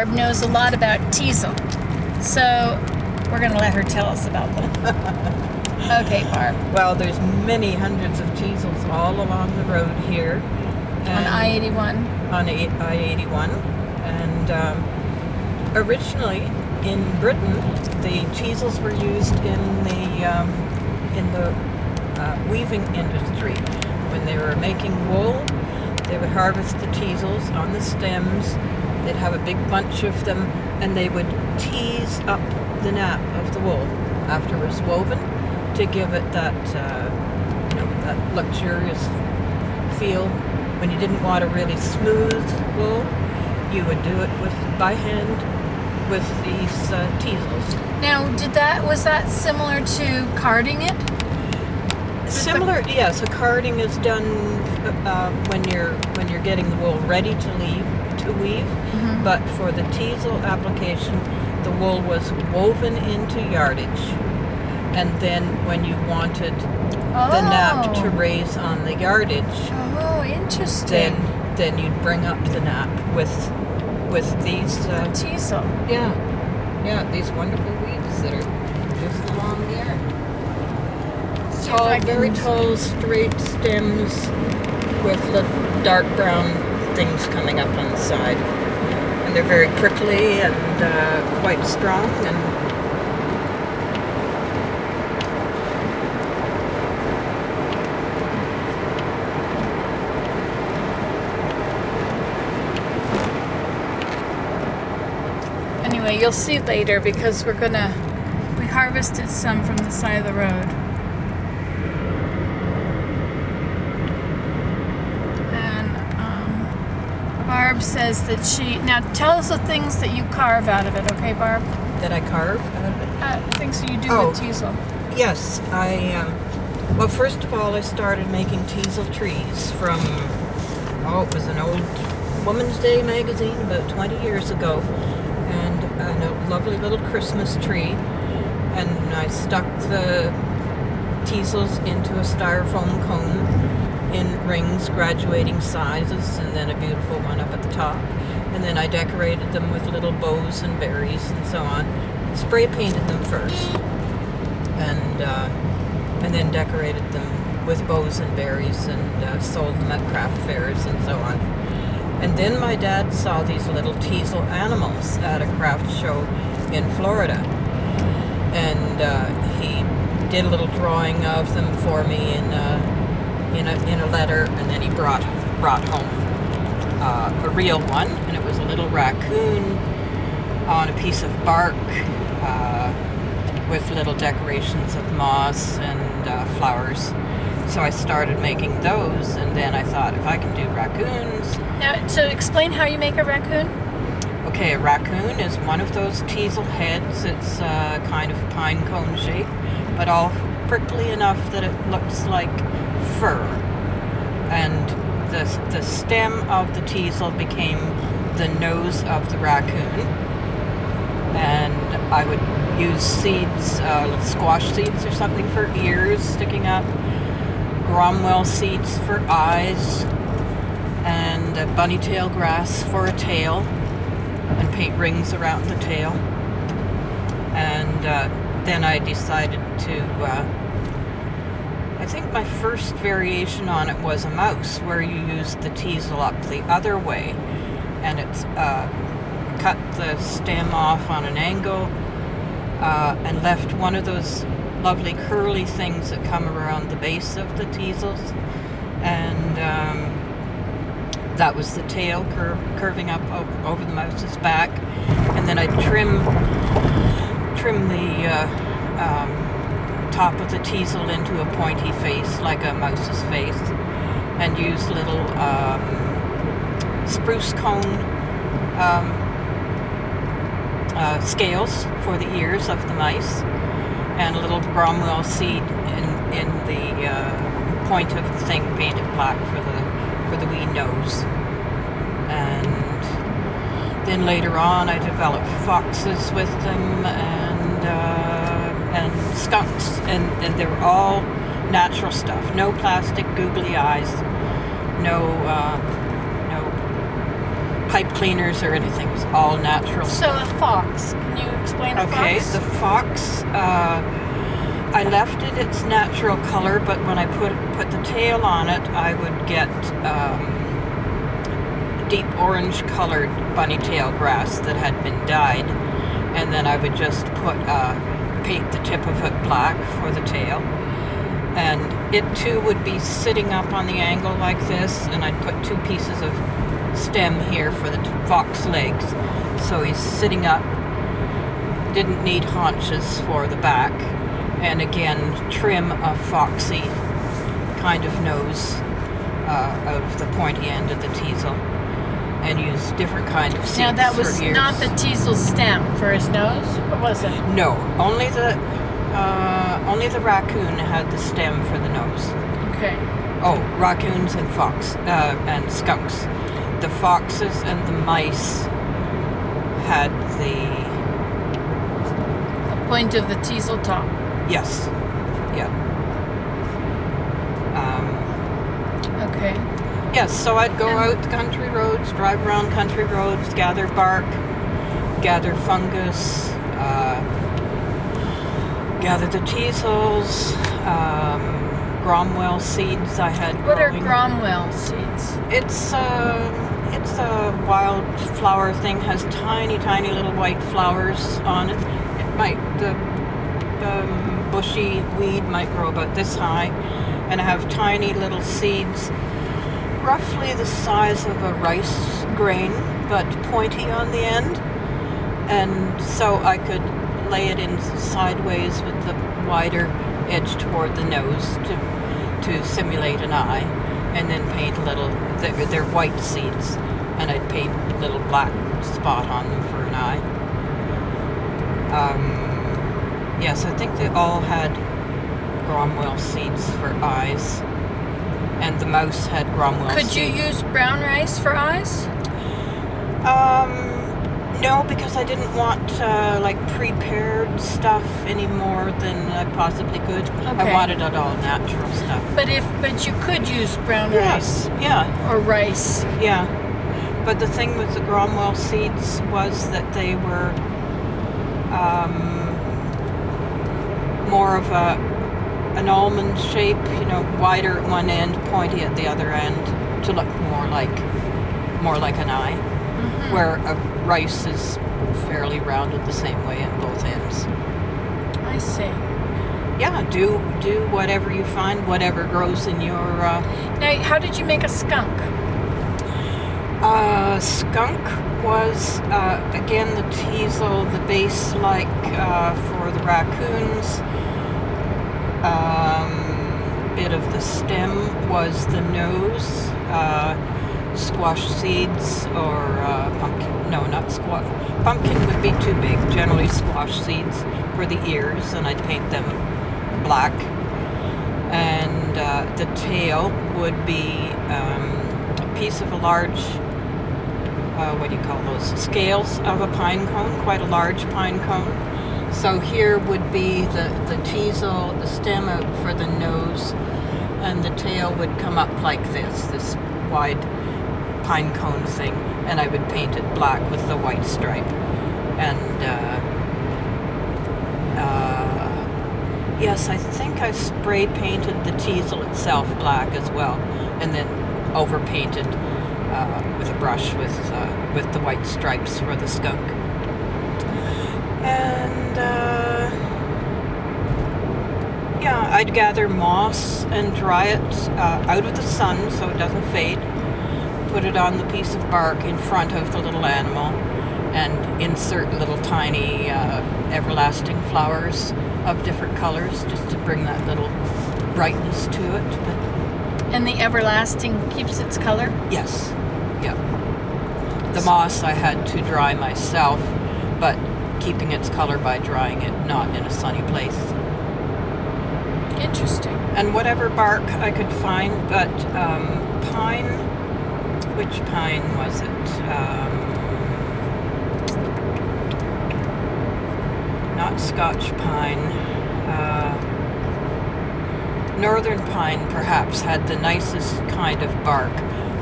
Barb knows a lot about Teasel. So we're going to let her tell us about them. Okay, Barb. Well, there's many hundreds of Teasels all along the road here. On I-81. On I-81. And originally in Britain, the Teasels were used in the weaving industry. When they were making wool, they would harvest the Teasels on the stems. They'd have a big bunch of them, and they would tease up the nap of the wool after it was woven to give it that, that luxurious feel. When you didn't want a really smooth wool, you would do it by hand with these Teasels. Now, was that similar to carding it? Similar, yeah. So carding is done when you're getting the wool ready to weave. Mm-hmm. But for the Teasel application, the wool was woven into yardage, and then when you wanted the nap to raise on the yardage, interesting. Then you'd bring up the nap with these Teasel. Yeah, these wonderful weaves that are just along there. Very tall, straight stems with the dark brown things coming up on the side. And they're very prickly and quite strong. And anyway, you'll see later because we harvested some from the side of the road. Barb says that now tell us the things that you carve out of it, okay, Barb? That I carve out of it? Things that you do with Teasel. Yes, well, first of all, I started making Teasel trees from, it was an old Woman's Day magazine about 20 years ago, and a lovely little Christmas tree, and I stuck the Teasels into a styrofoam cone in rings, graduating sizes, and then a beautiful one up at the top. And then I decorated them with little bows and berries and so on. Spray painted them first, and then decorated them with bows and berries and sold them at craft fairs and so on. And then my dad saw these little Teasel animals at a craft show in Florida, and he did a little drawing of them for me in a letter, and then he brought home a real one, and it was a little raccoon on a piece of bark with little decorations of moss and flowers. So I started making those, and then I thought, if I can do raccoons... Now, so explain how you make a raccoon. Okay, a raccoon is one of those Teasel heads. It's kind of pine cone shape, but all prickly enough that it looks like fur. And the stem of the Teasel became the nose of the raccoon. And I would use seeds, squash seeds or something for ears sticking up, Gromwell seeds for eyes, and bunny tail grass for a tail, and paint rings around the tail. And then I decided to, I think my first variation on it was a mouse, where you used the Teasel up the other way, and it's cut the stem off on an angle, and left one of those lovely curly things that come around the base of the Teasels, and that was the tail curving up over the mouse's back. And then I trim the top of the Teasel into a pointy face, like a mouse's face, and use little spruce cone scales for the ears of the mice, and a little Gromwell seed in the point of the thing painted black for the wee nose. And then later on I developed foxes with them, and skunks, and they were all natural stuff. No plastic googly eyes, no pipe cleaners or anything. It was all natural. So a fox. Can you explain a Okay, fox? the fox, I left it its natural color, but when I put the tail on it, I would get deep orange colored bunny tail grass that had been dyed, and then I would just paint the tip of it black for the tail. And it too would be sitting up on the angle like this, and I'd put 2 pieces of stem here for the fox legs. So he's sitting up, didn't need haunches for the back, and again trim a foxy kind of nose of the pointy end of the teasel, and use different kind of seeds. Now that was for ears. not the teasel stem for his nose, or was it? No, only the raccoon had the stem for the nose. Okay. Oh, raccoons and and skunks. The foxes and the mice had the Point of the teasel top. yes, yeah. Okay. Yes, so I'd go out the country roads, drive around country roads, gather bark, gather fungus, gather the teasels, Gromwell seeds I had What are growing. Gromwell seeds? It's a wildflower thing, has tiny, tiny little white flowers on it. The bushy weed might grow about this high, and have tiny little seeds, roughly the size of a rice grain, but pointy on the end. And so I could lay it in sideways with the wider edge toward the nose to simulate an eye, and then paint they're white seeds, and I'd paint a little black spot on them for an eye. Yes, I think they all had Gromwell seeds for eyes, and the mouse had Gromwell seeds. Could you use brown rice for eyes? No, because I didn't want prepared stuff any more than I possibly could. Okay. I wanted it all natural stuff. But you could use brown Yes, rice yeah, or rice. yeah. But the thing with the Gromwell seeds was that they were more of an almond shape, wider at one end, pointy at the other end, to look more like an eye. Mm-hmm. Where a rice is fairly rounded the same way at both ends. I see. Yeah, do whatever you find, whatever grows in your. Now, how did you make a skunk? Skunk was again the teasel, the base for the raccoons. Bit of the stem was the nose. Squash seeds or pumpkin. No, not squash. Pumpkin would be too big. Generally, squash seeds for the ears, and I'd paint them black. And the tail would be a piece of a large, what do you call those? Scales of a pine cone, quite a large pine cone. So here would be the teasel, the stem out for the nose, and the tail would come up like this wide pine cone thing, and I would paint it black with the white stripe. And yes, I think I spray painted the teasel itself black as well, and then overpainted with a brush with the white stripes for the skunk. And yeah, I'd gather moss and dry it out of the sun so it doesn't fade. Put it on the piece of bark in front of the little animal, and insert little tiny everlasting flowers of different colors just to bring that little brightness to it. But And the everlasting keeps its color? yes, yeah. The moss I had to dry myself, but keeping its color by drying it, not in a sunny place. Interesting. And whatever bark I could find, but pine, which pine was it? Not Scotch pine. Northern pine perhaps had the nicest kind of bark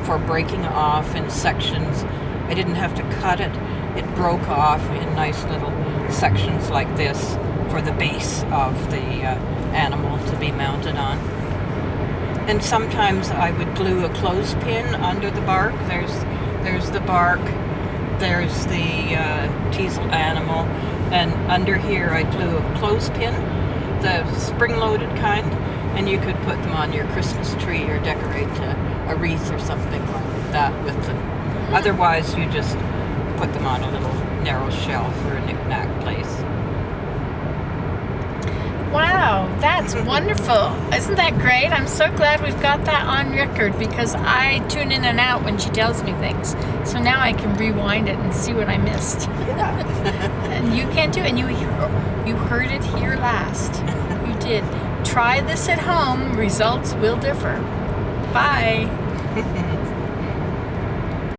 for breaking off in sections I didn't have to cut it. It broke off in nice little sections like this for the base of the animal to be mounted on. And sometimes I would glue a clothespin under the bark. There's the bark, there's the teasel animal, and under here I glue a clothespin, the spring-loaded kind, and you could put them on your Christmas tree or decorate a wreath or something like that with them. Otherwise, you just put them on a little narrow shelf or a knick-knack place. Wow, that's wonderful. Isn't that great? I'm so glad we've got that on record because I tune in and out when she tells me things. So now I can rewind it and see what I missed. Yeah. And you can too. And you heard it here last. You did. Try this at home. Results will differ. Bye.